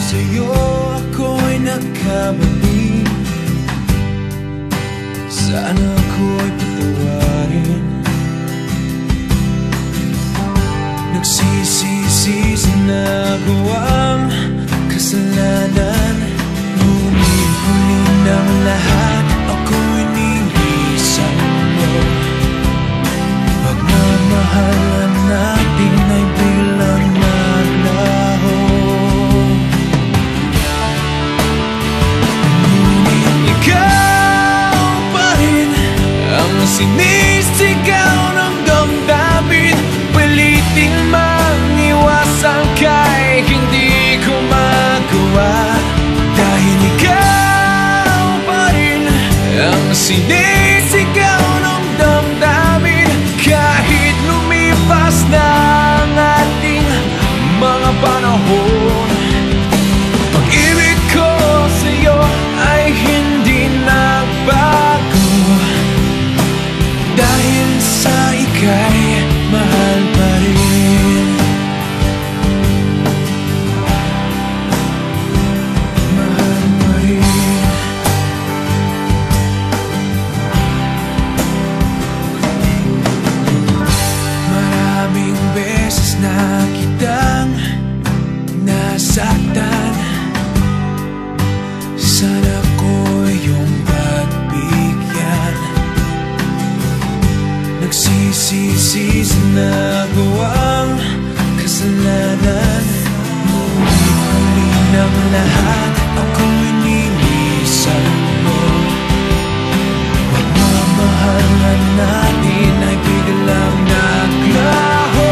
sa'yo ako'y nagkamali. Sana ako'y patawarin. Nagsisisi sa nagawang kasalanan. Ngunit huli ng lahat ako'y nilisan mo. Pagmamahalan natin ay biglang naglaho. Ngunit ikaw pa rin ang sinisigaw ng damdamin. Pilitin mang iwasan ka'y hindi ko magawa. Dahil ikaw pa rin ang sinisigaw ng damdamin. Kahit lumipas na ang ating mga panahon, pag-ibig ko sa'yo ay hindi nagbago. Dahil sa ika'y mahal pa rin. Mahal pa rin. Maraming beses na kitang nasaktan. Sana ko yung pagbigyan. Nagsisisi sa nagawang kasalanan. Ngunit huli ng lahat ako'y nilisan mo. Pagmamahalan natin ay biglang naglaho.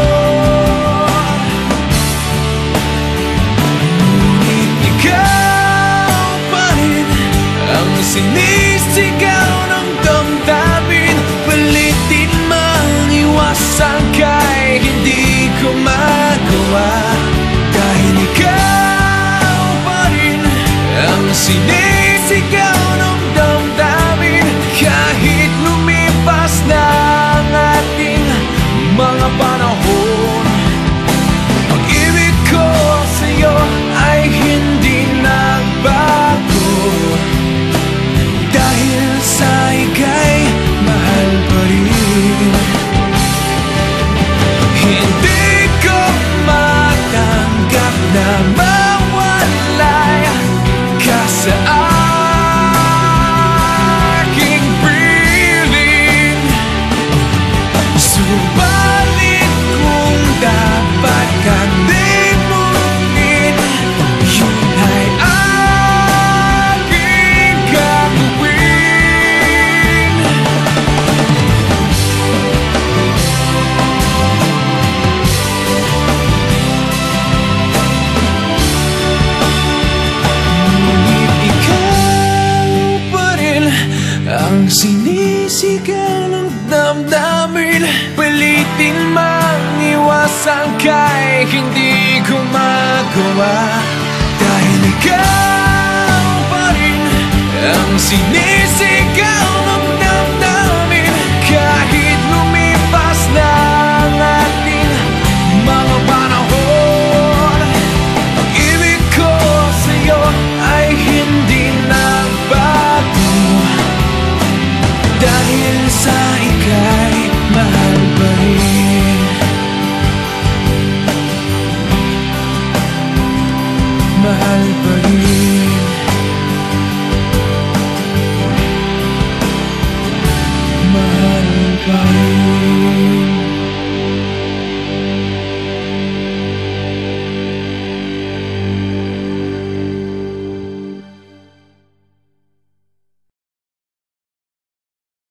Ngunit ikaw pa rin ang sinisigaw ng damdamin. Pilitin mang iwasan ka'y hindi ko magawa. Dahil ikaw pa rin ang sinisigaw ng damdamin. Kahit lumipas na ang ating mga panahon, pag-ibig ko sa'yo ay hindi nagbago. Dahil sa ika'y mahal pa rin. Hindi ko matanggap na mawalay ka sa aking piling. Subalit kung dapat kang limutin, yun ay aking gagawin. Ngunit ikaw pa rin ang sinisigaw ng damdamin. Pilitin mang iwasan ka'y hindi ko magawa. Dahil ikaw pa rin ang sinisigaw ng damdamin. Kahit lumipas na ang ating mga panahon, pag-ibig ko sa'yo ay hindi nagbago. Dahil sa